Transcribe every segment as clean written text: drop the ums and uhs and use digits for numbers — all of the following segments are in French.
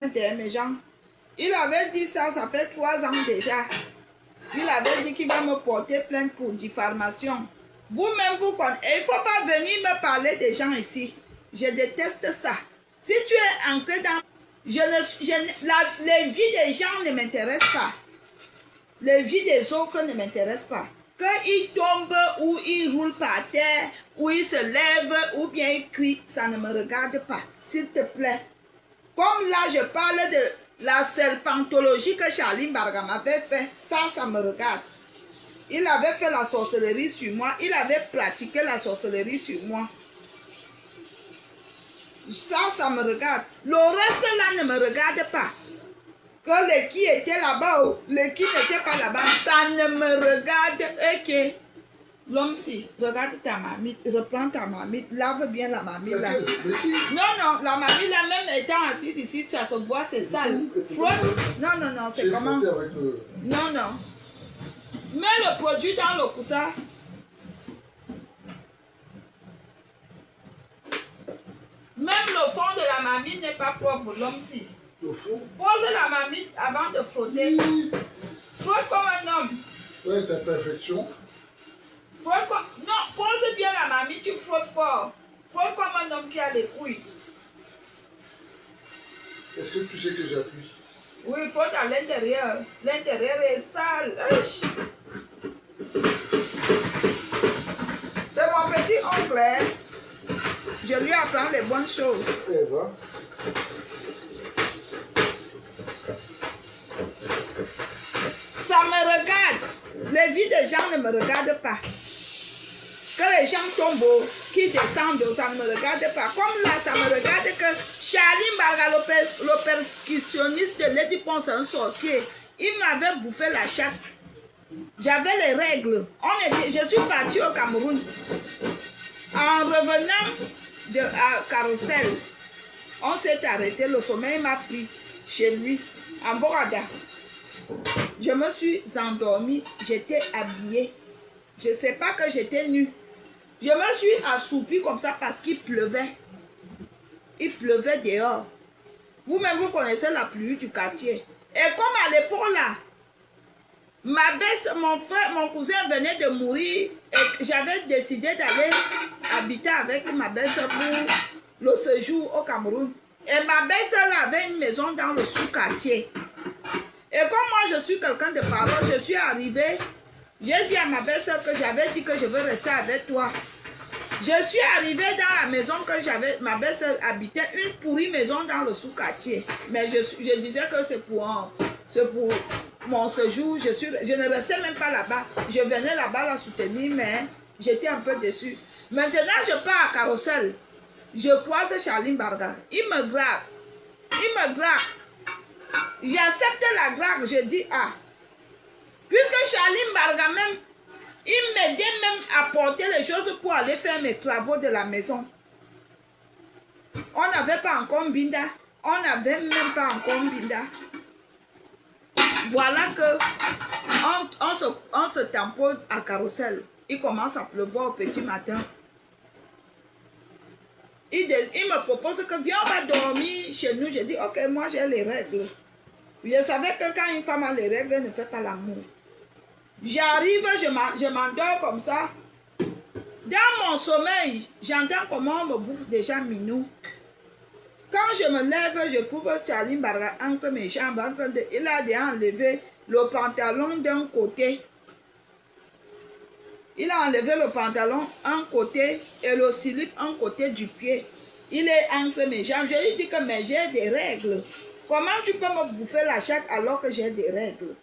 mes gens. Il avait dit ça, ça fait 3 ans déjà. Il avait dit qu'il va me porter plainte pour diffamation. Vous-même, vous connaissez. Il ne faut pas venir me parler des gens ici. Je déteste ça. Si tu es ancré dans... les vies des gens ne m'intéressent pas. Les vies des autres ne m'intéressent pas. Qu'ils tombent ou ils roulent par terre, ou ils se lèvent, ou bien ils crient, ça ne me regarde pas. S'il te plaît. Comme là, je parle de la serpentologie que Charline Bargam avait fait, ça me regarde. Il avait fait la sorcellerie sur moi. Il avait pratiqué la sorcellerie sur moi. Ça me regarde. Le reste là ne me regarde pas. Que les qui étaient là-bas ou les qui n'étaient pas là-bas, ça ne me regarde. Ok. L'homme si, regarde ta mamite, reprends ta mamite, lave bien la mamite là. Non, la mamite là, même étant assise ici, ça se voit, c'est sale. Non, c'est comment? Non. Mets le produit dans le coussin. Même le fond de la mamite n'est pas propre, l'homme si. Le fond? Pose la mamite avant de frotter. Frotte comme un homme. Ouais, ta perfection. Non, pose bien la mamie, tu frottes fort. Frotte comme un homme qui a les couilles. Est-ce que tu sais que j'appuie? Oui, il faut à l'intérieur. L'intérieur est sale. C'est mon petit oncle. Hein? Je lui apprends les bonnes choses. Eh ben. Ça me regarde. Les vies des gens ne me regardent pas. Que les gens tombent, qui descendent, ça ne me regarde pas. Comme là, ça me regarde que Charline Barga, le percussionniste de Lady Ponce, un sorcier, il m'avait bouffé la chatte. J'avais les règles. Je suis partie au Cameroun. En revenant à Carrousel, on s'est arrêté. Le sommeil m'a pris chez lui, en Borada. Je me suis endormie. J'étais habillée. Je ne sais pas que j'étais nue. Je me suis assoupie comme ça parce qu'il pleuvait. Il pleuvait dehors. Vous-même, vous connaissez la pluie du quartier. Et comme à l'époque là, mon cousin venait de mourir et j'avais décidé d'aller habiter avec ma belle-sœur pour le séjour au Cameroun. Et ma belle-sœur avait une maison dans le sous-quartier. Et comme moi, je suis quelqu'un de parole, je suis arrivée. J'ai dit à ma belle-sœur que j'avais dit que je veux rester avec toi. Je suis arrivée dans la maison que ma belle-sœur habitait, une pourrie maison dans le sous-quartier. Mais je disais que c'est pour mon séjour. Je ne restais même pas là-bas. Je venais là-bas la soutenir, mais j'étais un peu déçue. Maintenant, je pars à Carrousel. Je croise Charline Barga. Il me gratte. J'accepte la grappe. Je dis, ah. Puisque Charline Barga même, il m'aidait même à porter les choses pour aller faire mes travaux de la maison. On n'avait pas encore Binda. On n'avait même pas encore Binda. Voilà que on se tamponne à Carrousel. Il commence à pleuvoir au petit matin. Il me propose que viens, on va dormir chez nous. Je dis, ok, moi j'ai les règles. Je savais que quand une femme a les règles, elle ne fait pas l'amour. J'arrive, je m'endors comme ça. Dans mon sommeil, j'entends comment on me bouffe déjà minou. Quand je me lève, je trouve Charline Barga entre mes jambes. Il a déjà enlevé le pantalon d'un côté. Il a enlevé le pantalon un côté et le slip un côté du pied. Il est entre mes jambes. Je lui dis que mais j'ai des règles. Comment tu peux me bouffer la chatte alors que j'ai des règles?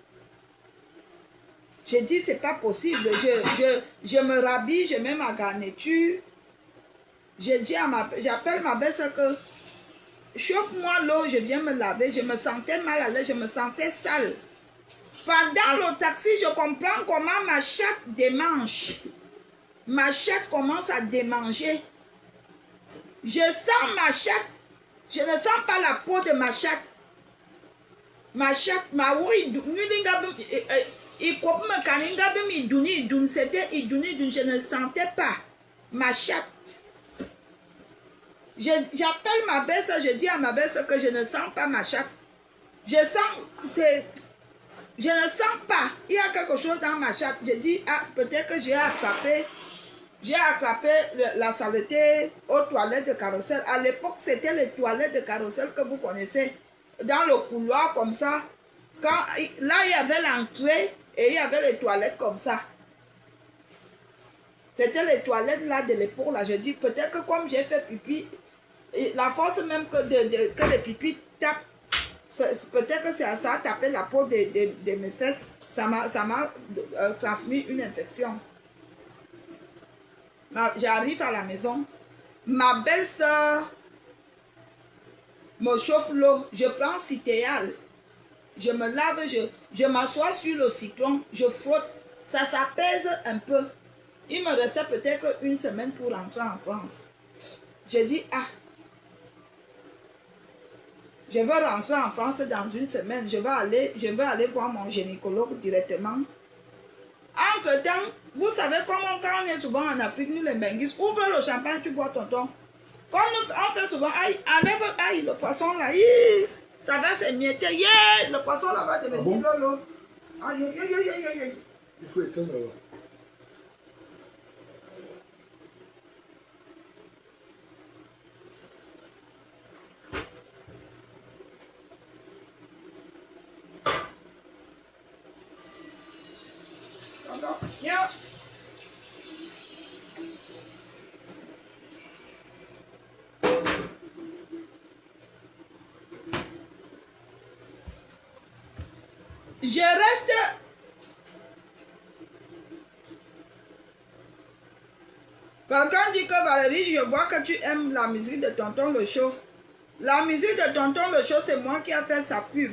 Je dis, c'est pas possible. Je me rhabille, je mets ma garniture. J'appelle ma belle-sœur que chauffe-moi l'eau, je viens me laver. Je me sentais mal à l'aise, je me sentais sale. Pendant le taxi, je comprends comment ma chatte démange. Ma chatte commence à démanger. Je sens ma chatte. Je ne sens pas la peau de ma chatte. Ma chatte, je ne sentais pas ma chatte. J'appelle ma belle-sœur, je dis à ma belle-sœur que je ne sens pas ma chatte. Je ne sens pas. Il y a quelque chose dans ma chatte. Je dis, ah, peut-être que j'ai attrapé la saleté aux toilettes de Carrousel. À l'époque, c'était les toilettes de Carrousel que vous connaissez. Dans le couloir comme ça. Là, il y avait l'entrée et il y avait les toilettes comme ça. C'était les toilettes là de l'époque. Là, je dis, peut-être que comme j'ai fait pipi, la force même que les pipis tapent, peut-être que ça a tapé la peau de mes fesses. Ça m'a transmis une infection. J'arrive à la maison. Ma belle-sœur me chauffe l'eau. Je prends Citéal. Je me lave, je m'assois sur le citron. Je frotte. Ça s'apaise un peu. Il me restait peut-être une semaine pour rentrer en France. Je dis, ah, je vais rentrer en France dans une semaine. Je vais aller voir mon gynécologue directement. Entre-temps, vous savez comment quand on est souvent en Afrique, nous les Benguis, ouvre le champagne, tu bois tonton. Comme on fait souvent, aïe, enlève, aïe, le poisson là, ça va s'émietter, le poisson là va devenir lolo. Aïe, aïe, aïe, aïe, aïe, aïe. Il faut éteindre alors. Viens. Je reste. Quelqu'un dit que Valérie, je vois que tu aimes la musique de Tonton Le Show. La musique de Tonton Le Show, c'est moi qui ai fait sa pub.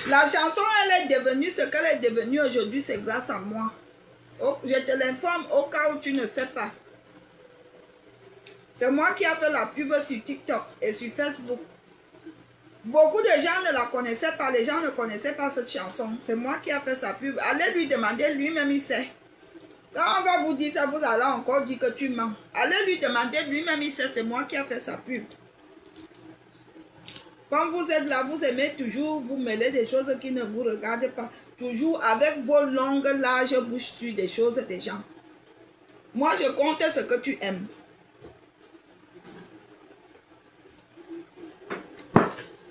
La chanson, elle est devenue ce qu'elle est devenue aujourd'hui, c'est grâce à moi. Oh, je te l'informe au cas où tu ne sais pas. C'est moi qui ai fait la pub sur TikTok et sur Facebook. Beaucoup de gens ne la connaissaient pas, les gens ne connaissaient pas cette chanson. C'est moi qui ai fait sa pub. Allez lui demander, lui-même il sait. Quand on va vous dire ça, vous allez encore dire que tu mens. Allez lui demander, lui-même il sait, c'est moi qui ai fait sa pub. Quand vous êtes là, vous aimez toujours vous mêler des choses qui ne vous regardent pas. Toujours avec vos longues, larges bouches sur des choses des gens. Moi, je compte ce que tu aimes.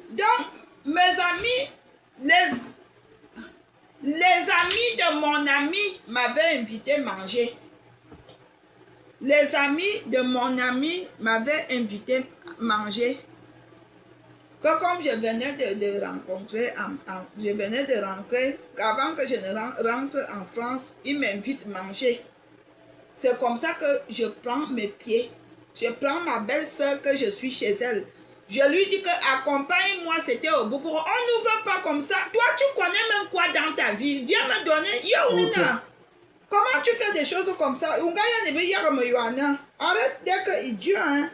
Donc, mes amis, les amis de mon ami m'avaient invité à manger. Les amis de mon ami m'avaient invité à manger. Que comme je venais de rencontrer, avant que je ne rentre en France, il m'invite à manger. C'est comme ça que je prends mes pieds. Je prends ma belle-sœur que je suis chez elle. Je lui dis que accompagne-moi, c'était au bout. On n'ouvre pas comme ça. Toi, tu connais même quoi dans ta vie? Viens me donner. Comment tu fais des choses comme ça? Arrête dès que idiot, hein.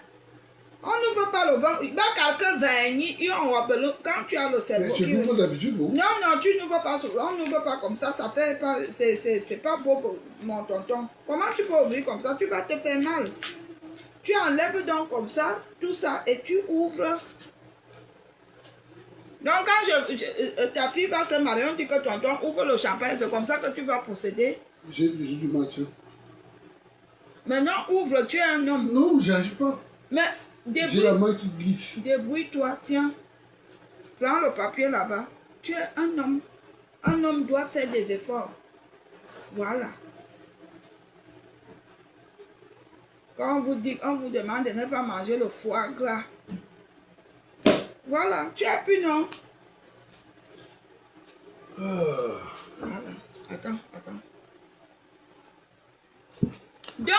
On n'ouvre pas le vent. Quelqu'un va quand tu as le cerveau. Mais tu l'ouvres d'habitude, non? Non, tu n'ouvres pas. On n'ouvre pas comme ça. Ça fait pas. C'est pas beau pour mon tonton. Comment tu peux ouvrir comme ça? Tu vas te faire mal. Tu enlèves donc comme ça, tout ça, et tu ouvres. Donc quand ta fille va se marier, on dit que tonton ouvre le champagne. C'est comme ça que tu vas procéder. J'ai du mal, tiens. Maintenant, ouvre. Tu es un homme. Non, j'y arrive pas. Mais j'ai la main qui glisse. Débrouille-toi, tiens. Prends le papier là-bas. Tu es un homme. Un homme doit faire des efforts. Voilà. Quand on vous demande de ne pas manger le foie gras. Voilà. Tu as pu, non? Voilà. Attends. Donc,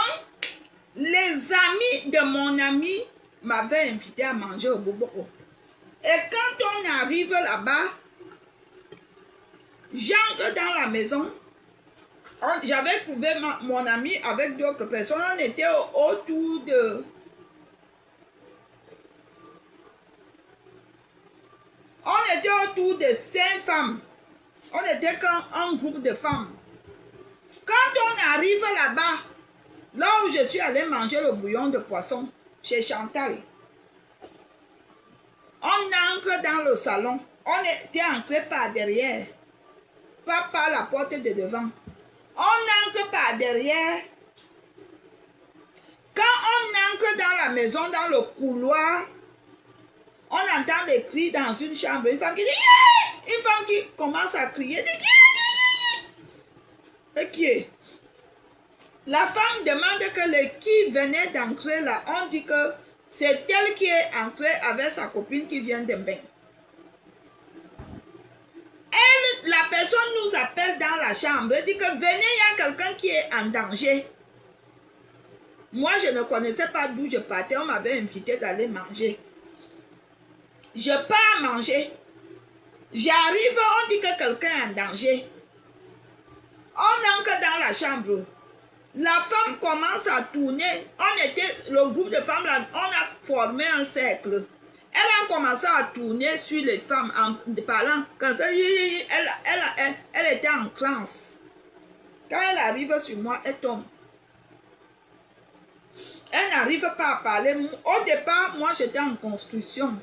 les amis de mon ami m'avaient invité à manger au Boboko. Et quand on arrive là-bas, j'entre dans la maison. J'avais trouvé mon ami avec d'autres personnes. On était autour de... On était autour de 5 femmes. On était qu'un groupe de femmes. Quand on arrive là-bas, là où je suis allé manger le bouillon de poisson, chez Chantal. On entre dans le salon. On était entré par derrière. Pas par la porte de devant. On entre par derrière. Quand on entre dans la maison, dans le couloir, on entend les cris dans une chambre. Une femme qui dit yeah! Une femme qui commence à crier. Dit, yeah! Et qui est? La femme demande que le qui venait d'entrer là. On dit que c'est elle qui est entrée avec sa copine qui vient de bain. Elle, la personne nous appelle dans la chambre et dit que venez, il y a quelqu'un qui est en danger. Moi, je ne connaissais pas d'où je partais. On m'avait invité d'aller manger. Je pars manger. J'arrive, on dit que quelqu'un est en danger. On entre dans la chambre. La femme commence à tourner. On était, le groupe de femmes, là, on a formé un cercle. Elle a commencé à tourner sur les femmes en parlant. Quand ça, elle était en transe. Quand elle arrive sur moi, elle tombe. Elle n'arrive pas à parler. Au départ, moi, j'étais en construction.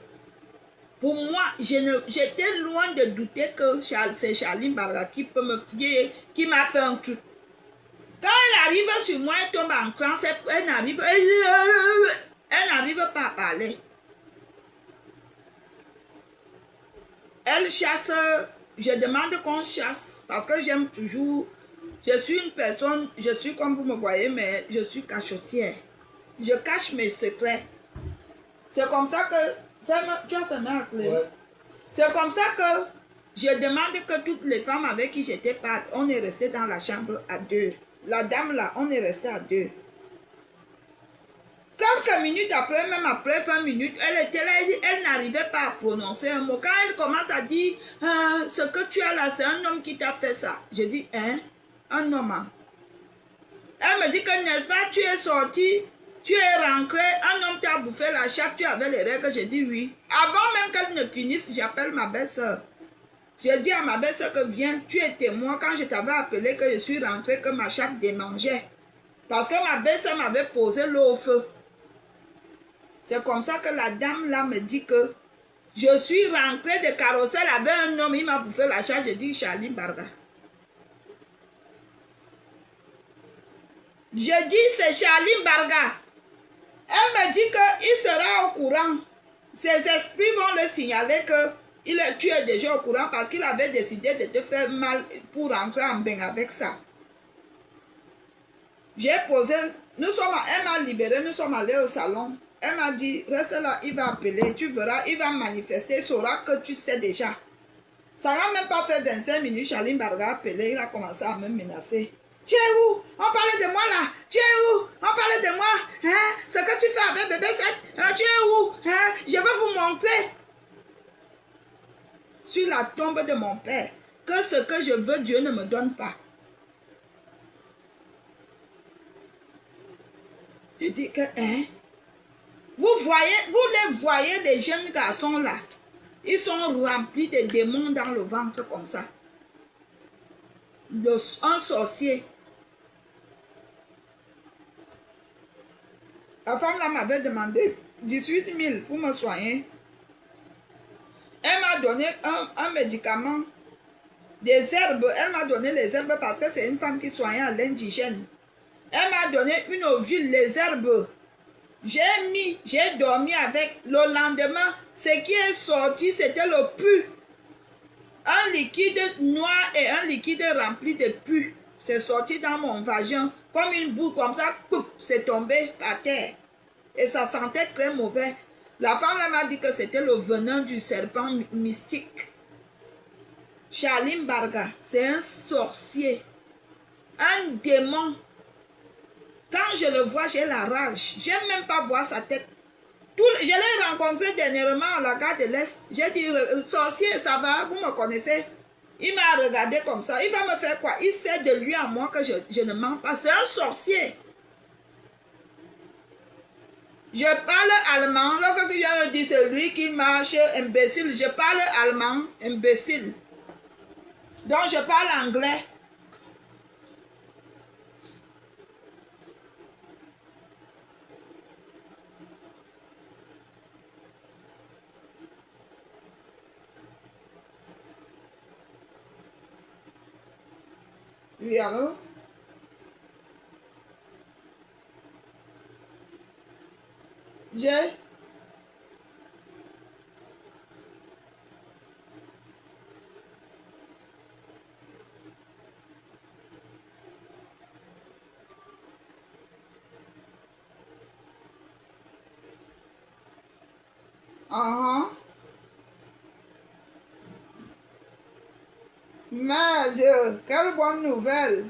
Pour moi, j'étais loin de douter que c'est Charline Barga qui peut me fier, qui m'a fait un truc. Quand elle arrive sur moi, elle tombe en transe, elle n'arrive pas à parler. Elle chasse, je demande qu'on chasse, parce que j'aime toujours, je suis une personne, je suis comme vous me voyez, mais je suis cachotière. Je cache mes secrets. C'est comme ça que, tu as fermé la clé. Ouais. C'est comme ça que je demande que toutes les femmes avec qui j'étais pas, on est resté dans la chambre à deux. La dame là, on est resté à deux. Quelques minutes après, même après 20 minutes, elle était là, elle n'arrivait pas à prononcer un mot. Quand elle commence à dire, ce que tu as là, c'est un homme qui t'a fait ça. Je dis, hein? Un homme. Hein? Elle me dit que, n'est-ce pas, tu es sorti, tu es rentré, un homme t'a bouffé la chatte, tu avais les règles. Je dis oui. Avant même qu'elle ne finisse, j'appelle ma belle-sœur. J'ai dit à ma belle-sœur que viens, tu es témoin quand je t'avais appelé que je suis rentrée, que ma chatte démangeait. Parce que ma belle-sœur m'avait posé l'eau au feu. C'est comme ça que la dame là me dit que je suis rentrée de carrousel avec un homme, il m'a bouffé la chatte. Je dis Charline Barga. Je dis c'est Charline Barga. Elle me dit qu'il sera au courant. Ses esprits vont le signaler que tu es déjà au courant parce qu'il avait décidé de te faire mal pour rentrer en bain avec ça. J'ai posé, elle m'a libéré, nous sommes allés au salon. Elle m'a dit, reste là, il va appeler, tu verras, il va manifester, il saura que tu sais déjà. Ça n'a même pas fait 25 minutes, Charline Barga a appelé, il a commencé à me menacer. Tu es où? On parlait de moi là. Tu es où? On parlait de moi. Hein? Ce que tu fais avec bébé 7. Hein? Tu es où? Hein? Je vais vous montrer. Sur la tombe de mon père. Que ce que je veux, Dieu ne me donne pas. Je dis que, hein? Vous les voyez, les jeunes garçons là. Ils sont remplis de démons dans le ventre comme ça. Un sorcier. La femme là m'avait demandé 18 000 pour me soigner. Elle m'a donné un médicament, des herbes. Elle m'a donné les herbes parce que c'est une femme qui soignait à l'indigène. Elle m'a donné une ovule, les herbes. J'ai dormi avec. Le lendemain, ce qui est sorti, c'était le pu. Un liquide noir et un liquide rempli de pu. C'est sorti dans mon vagin. Comme une boule comme ça, c'est tombé par terre. Et ça sentait très mauvais. La femme m'a dit que c'était le venin du serpent mystique. Charline Barga, c'est un sorcier. Un démon. Quand je le vois, j'ai la rage. J'aime même pas voir sa tête. Je l'ai rencontré dernièrement à la gare de l'Est. J'ai dit, sorcier, ça va, vous me connaissez? Il m'a regardé comme ça. Il va me faire quoi? Il sait de lui à moi que je ne mens pas. C'est un sorcier. Je parle allemand. Lorsque je me dis, c'est lui qui marche, imbécile. Je parle allemand, imbécile. Donc, je parle anglais. Oui, allô? J'ai... Ah, merde, quelle bonne nouvelle.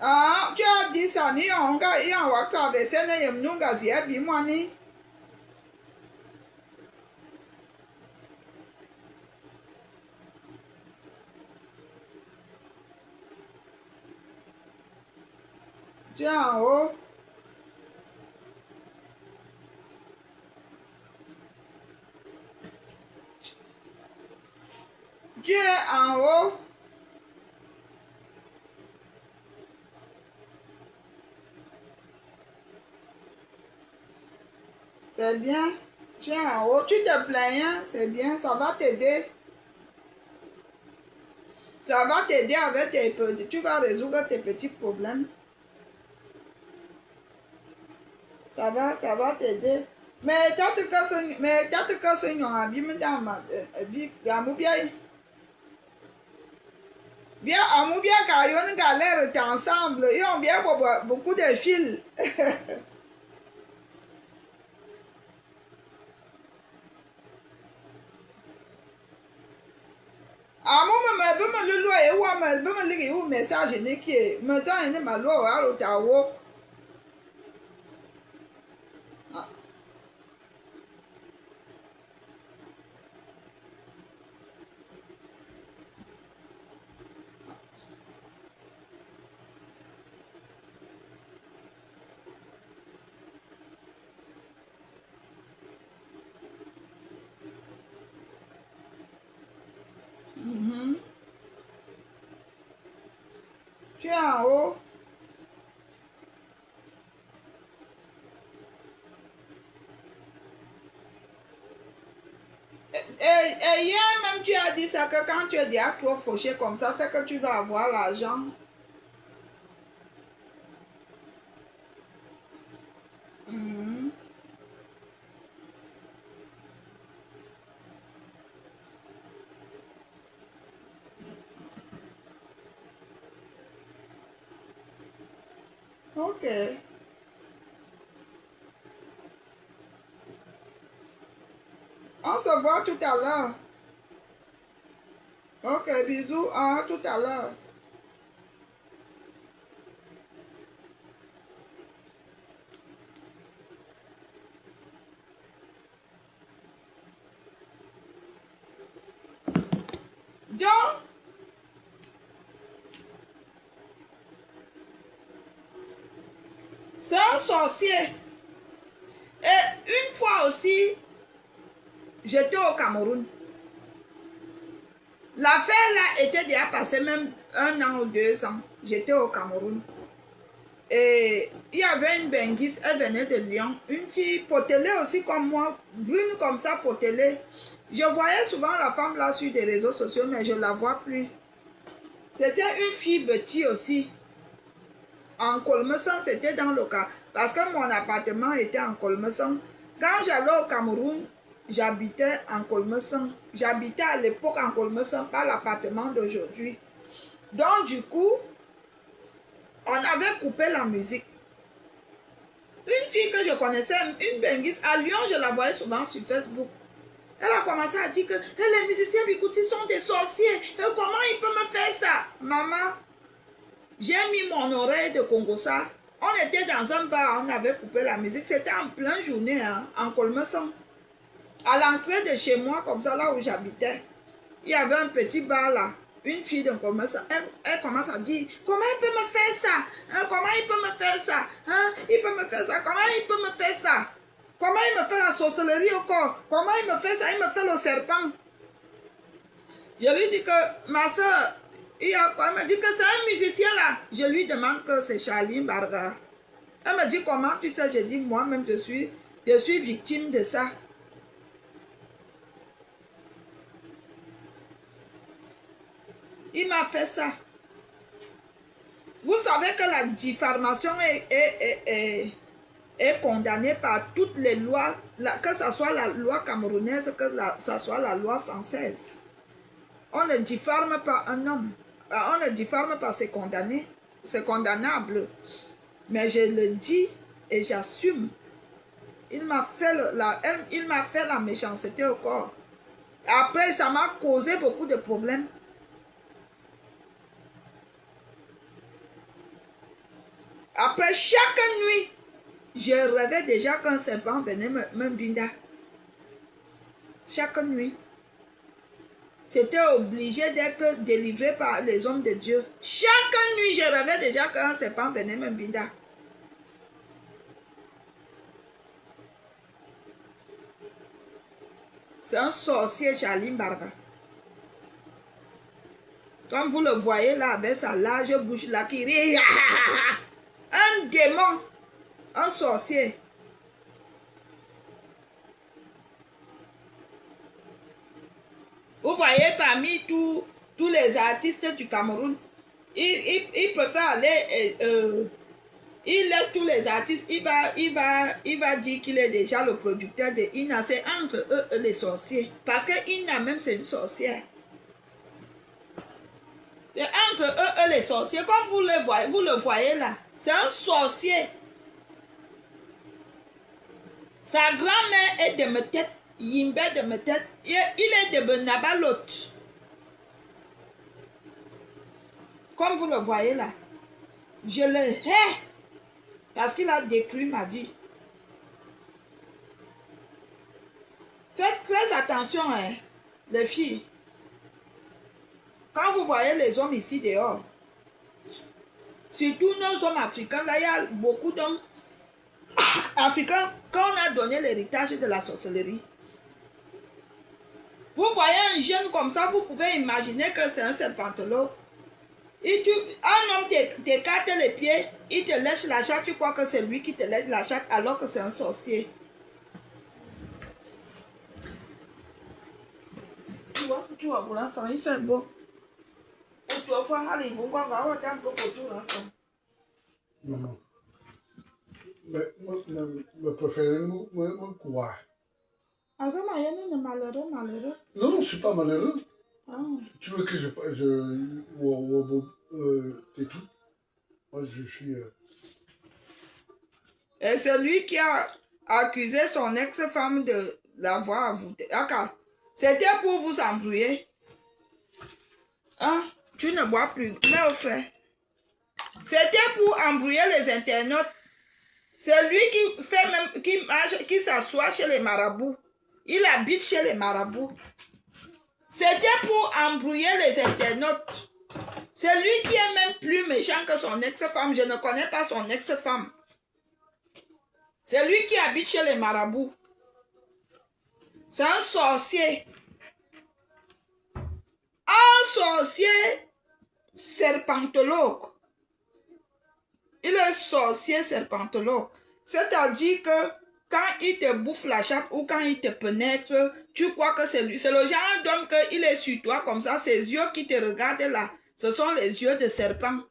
Ah, tu as dit ça, ni on va traverser les Yemnunga, si elle vit moi ni. Tu es en haut. Tu es en haut. C'est bien. Tu es en haut. Tu te plains, hein? C'est bien. Ça va t'aider. Ça va t'aider avec tes petits. Tu vas résoudre tes petits problèmes. Ça va t'aider. Mais t'as te cassé une abîme dans ma vie. Bien, on bien car on galère ensemble. Ils ont bien beaucoup de fils. Me be me lulu e wa me be me ligi u message ni ki me tan ni ma lo wa ro ta wo. Tu es en haut. Et hier même tu as dit ça que quand tu es déjà trop fauché comme ça, c'est que tu vas avoir l'argent. Ok. On se voit tout à l'heure. Ok, bisous. À tout à l'heure. Donc, c'est un sorcier. Et une fois aussi, j'étais au Cameroun. L'affaire là était déjà passée même 1 an ou 2 ans. J'étais au Cameroun. Et il y avait une benguise, elle venait de Lyon. Une fille potelée aussi comme moi, brune comme ça, potelée. Je voyais souvent la femme là sur des réseaux sociaux, mais je ne la vois plus. C'était une fille petite aussi. En Kolmesan, c'était dans le cas. Parce que mon appartement était en Kolmesan. Quand j'allais au Cameroun, j'habitais en Kolmesan. J'habitais à l'époque en Kolmesan, pas l'appartement d'aujourd'hui. Donc du coup, on avait coupé la musique. Une fille que je connaissais, une benguise, à Lyon, je la voyais souvent sur Facebook. Elle a commencé à dire que les musiciens Bikouti sont des sorciers. Et comment ils peuvent me faire ça? Maman, j'ai mis mon oreille de Congossa. On était dans un bar, on avait coupé la musique. C'était en pleine journée, hein, en Kolmesan. À l'entrée de chez moi, comme ça, là où j'habitais, il y avait un petit bar là. Une fille de Kolmesan, elle commence à dire, comment il peut me faire ça? Hein, comment il peut me faire ça? Hein, il peut me faire ça? Comment il peut me faire ça? Comment il me fait la sorcellerie au corps? Comment il me fait ça? Il me fait le serpent. Je lui dis que ma soeur, il me dit que c'est un musicien là. Je lui demande que c'est Charlie Barga. Elle me dit comment tu sais? Je dis moi-même Je suis victime de ça. Il m'a fait ça. Vous savez que la diffamation est condamnée par toutes les lois, que ce soit la loi camerounaise, que ce soit la loi française. On ne diffame pas un homme. On ne diffame pas, c'est condamné. C'est condamnable. Mais je le dis et j'assume. Il m'a fait la méchanceté au corps. Après, ça m'a causé beaucoup de problèmes. Après chaque nuit, je rêvais déjà qu'un serpent venait me binder. Chaque nuit. J'étais obligé d'être délivré par les hommes de Dieu. Chaque nuit, je rêvais déjà qu'un serpent venait me binder. C'est un sorcier, Charlie Barba. Comme vous le voyez là, avec sa large bouche là qui rit. Un démon, un sorcier. Vous voyez parmi tous les artistes du Cameroun, il préfère aller, il laisse tous les artistes, il va dire qu'il est déjà le producteur de Ina. C'est entre eux les sorciers. Parce que Ina même c'est une sorcière. C'est entre eux les sorciers. Comme vous le voyez là. C'est un sorcier. Sa grand-mère est de me tête. Yimbe de me tête. Il est de Benabalot. Comme vous le voyez là. Je le hais. Parce qu'il a détruit ma vie. Faites très attention, hein, les filles. Quand vous voyez les hommes ici dehors, surtout nos hommes africains, là, il y a beaucoup d'hommes africains, quand on a donné l'héritage de la sorcellerie. Vous voyez un jeune comme ça, vous pouvez imaginer que c'est un serpentologue. Un homme t'écarte les pieds, il te lèche la chatte, tu crois que c'est lui qui te lèche la chatte alors que c'est un sorcier. Tu vois, pour l'instant, il fait beau. Autrefois, allez, on va avoir un peu pour tout l'instant. Non. Mais moi, je préfère me quoi. Ah, ça m'a est malheureux. Non, je ne suis pas malheureux. Ah. Tu veux que je et tout. Moi, je suis... Et c'est lui qui a accusé son ex-femme de l'avoir avoué. C'était pour vous embrouiller. Hein? Tu ne bois plus. Mais au fait, c'était pour embrouiller les internautes. C'est lui qui fait même, qui s'assoit chez les marabouts. Il habite chez les marabouts. C'était pour embrouiller les internautes. C'est lui qui est même plus méchant que son ex-femme. Je ne connais pas son ex-femme. C'est lui qui habite chez les marabouts. C'est un sorcier. Un sorcier serpentologue. Il est sorcier serpentologue. C'est-à-dire que quand il te bouffe la chatte ou quand il te pénètre, tu crois que c'est lui. C'est le genre d'homme qu'il est sur toi comme ça. Ses yeux qui te regardent là, ce sont les yeux de serpent.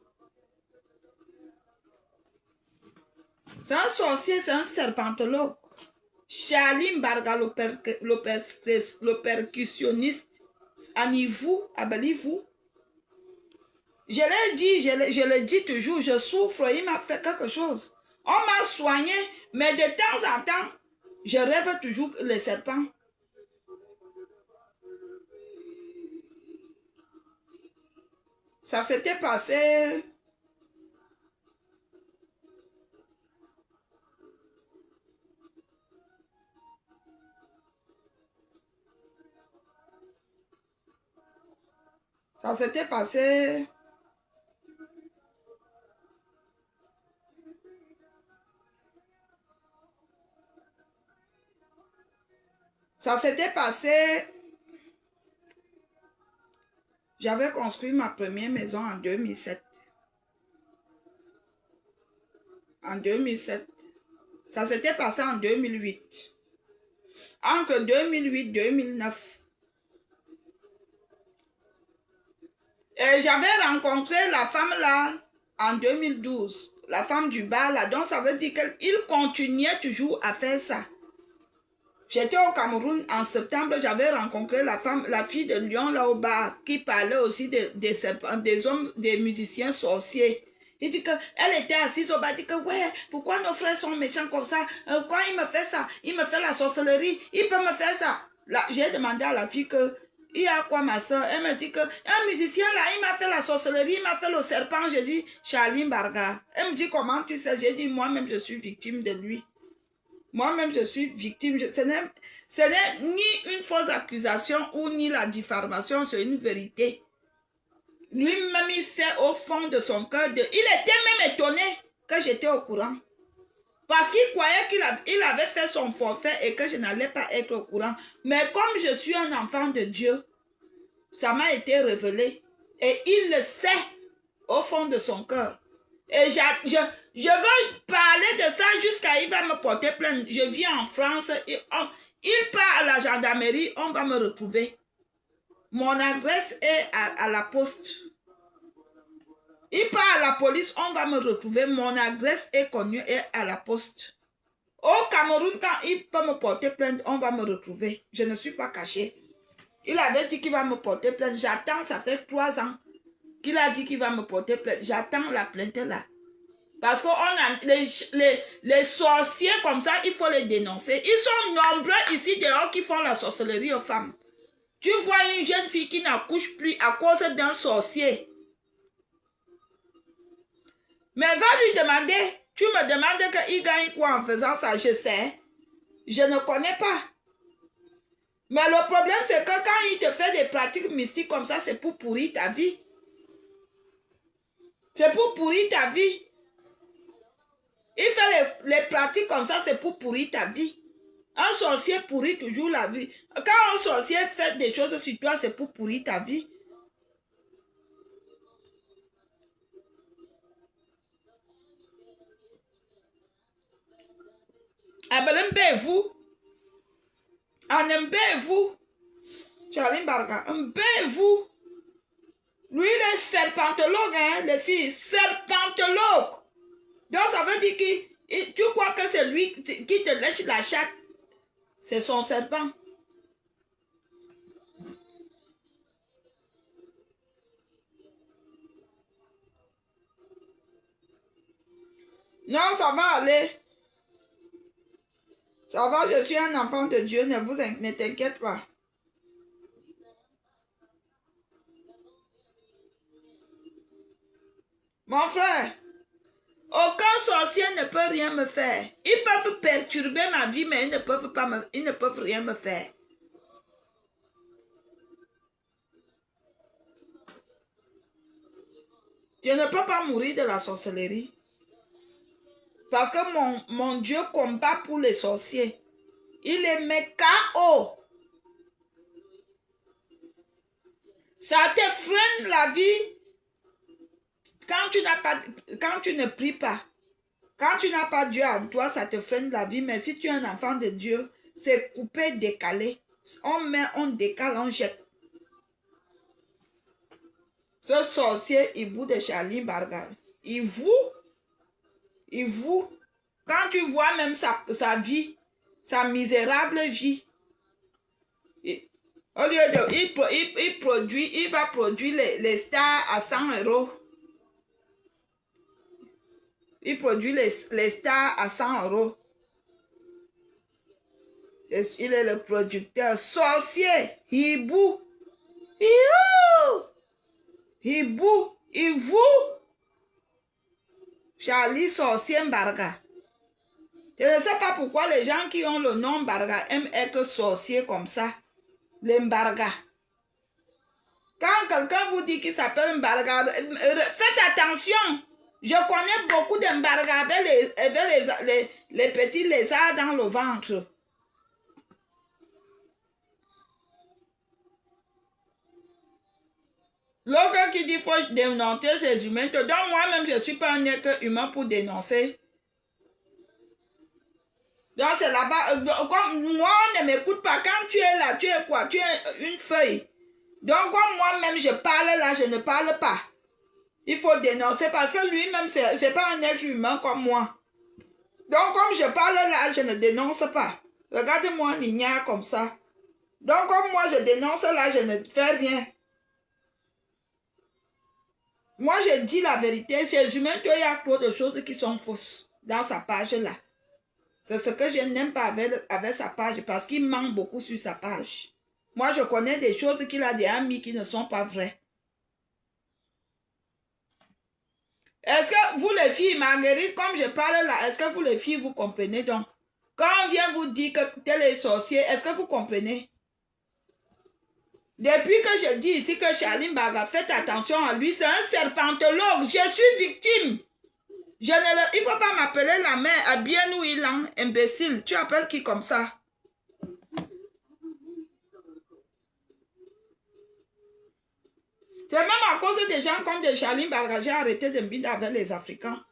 C'est un sorcier, c'est un serpentologue. Charlie Mbarga, le percussionniste. Aniez-vous, abellez-vous. Je l'ai dit, je le dis toujours, je souffre, il m'a fait quelque chose. On m'a soigné, mais de temps en temps, je rêve toujours les serpents. Ça s'était passé... Ça s'était passé... Ça s'était passé... J'avais construit ma première maison en 2007. En 2007. Ça s'était passé en 2008. Entre 2008 et 2009. Et j'avais rencontré la femme là en 2012. La femme du bar là. Donc ça veut dire qu'il continuait toujours à faire ça. J'étais au Cameroun en septembre, j'avais rencontré la femme, la fille de Lyon là au bar, qui parlait aussi des hommes, des musiciens sorciers. Il dit qu'elle était assise au bar, il dit que ouais, pourquoi nos frères sont méchants comme ça? Quand il me fait ça, il me fait la sorcellerie, il peut me faire ça. J'ai demandé à la fille que, il y a quoi ma soeur? Elle me dit que, un musicien là, il m'a fait la sorcellerie, il m'a fait le serpent. J'ai dit, Charline Barga. Elle me dit, comment tu sais? J'ai dit, moi-même, je suis victime de lui. Moi-même, je suis victime. Ce n'est ni une fausse accusation ou ni la diffamation, c'est une vérité. Lui-même, il sait au fond de son cœur. Il était même étonné que j'étais au courant. Parce qu'il croyait qu'il avait fait son forfait et que je n'allais pas être au courant. Mais comme je suis un enfant de Dieu, ça m'a été révélé. Et il le sait au fond de son cœur. Et je veux parler de ça jusqu'à il va me porter plainte. Je vis en France. Il part à la gendarmerie, on va me retrouver. Mon adresse est à la poste. Il part à la police, on va me retrouver. Mon adresse est connue et à la poste. Au Cameroun, quand il peut me porter plainte, on va me retrouver. Je ne suis pas cachée. Il avait dit qu'il va me porter plainte. J'attends, ça fait 3 ans qu'il a dit qu'il va me porter plainte. J'attends la plainte là. Parce qu'on a les sorciers comme ça, il faut les dénoncer. Ils sont nombreux ici dehors qui font la sorcellerie aux femmes. Tu vois une jeune fille qui n'accouche plus à cause d'un sorcier. Mais va lui demander, tu me demandes qu'il gagne quoi en faisant ça, je sais. Je ne connais pas. Mais le problème, c'est que quand il te fait des pratiques mystiques comme ça, c'est pour pourrir ta vie. C'est pour pourrir ta vie. Il fait les pratiques comme ça, c'est pour pourrir ta vie. Un sorcier pourrit toujours la vie. Quand un sorcier fait des choses sur toi, c'est pour pourrir ta vie. Abelembez-vous. Anembe-vous. Charline Barga. Mbez-vous. Lui, il est serpentologue, hein, les filles. Serpentologue. Donc, ça veut dire que tu crois que c'est lui qui te lèche la chatte. C'est son serpent. Non, ça va aller. Ça va, je suis un enfant de Dieu, ne t'inquiète pas. Mon frère, aucun sorcier ne peut rien me faire. Ils peuvent perturber ma vie, mais ils ne peuvent rien me faire. Je ne peux pas mourir de la sorcellerie. Parce que mon Dieu combat pour les sorciers. Il les met KO. Ça te freine la vie quand tu ne pries pas. Quand tu n'as pas Dieu en toi, ça te freine la vie. Mais si tu es un enfant de Dieu, c'est coupé, décalé. On met, on décale, on jette. Ce sorcier, il bout de Charline Barga. Il vous, quand tu vois même sa vie, sa misérable vie, au lieu de, il va produire les stars à 100 €. Il produit les stars à 100 €. Il est le producteur sorcier, hibou, il vous. Charlie Sorcier Mbarga. Je ne sais pas pourquoi les gens qui ont le nom Mbarga aiment être sorciers comme ça. Les Mbarga. Quand quelqu'un vous dit qu'il s'appelle Mbarga, faites attention. Je connais beaucoup de Mbarga avec les petits lézards dans le ventre. L'autre qui dit qu'il faut dénoncer ces humains, donc moi-même je ne suis pas un être humain pour dénoncer. Donc c'est là-bas, comme moi on ne m'écoute pas, quand tu es là, tu es quoi? Tu es une feuille. Donc comme moi-même je parle là, je ne parle pas. Il faut dénoncer parce que lui-même c'est pas un être humain comme moi. Donc comme je parle là, je ne dénonce pas. Regarde-moi un ignare comme ça. Donc comme moi je dénonce là, je ne fais rien. Moi je dis la vérité, ces humains, il y a trop de choses qui sont fausses dans sa page là. C'est ce que je n'aime pas avec sa page parce qu'il ment beaucoup sur sa page. Moi je connais des choses qu'il a déjà mis qui ne sont pas vraies. Est-ce que vous les filles, Marguerite, comme je parle là, est-ce que vous les filles, vous comprenez donc? Quand on vient vous dire que tel est sorcier, est-ce que vous comprenez? Depuis que je dis ici que Charlie Mbaga, faites attention à lui, c'est un serpentologue, je suis victime. Il ne faut pas m'appeler la mère à bien ou Ilan, imbécile. Tu appelles qui comme ça? C'est même à cause des gens comme de Charlie Mbaga, j'ai arrêté de me binder avec les Africains.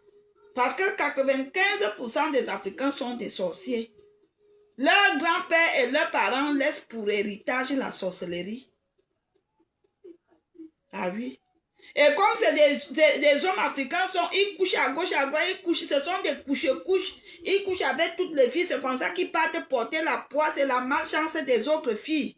Parce que 95% des Africains sont des sorciers. Leurs grands-pères et leurs parents laissent pour héritage la sorcellerie. Ah oui. Et comme c'est des hommes africains, ils couchent à gauche, à droite, ce sont des couches-couches. Ils couchent avec toutes les filles, c'est comme ça qu'ils partent porter la poisse et la malchance des autres filles.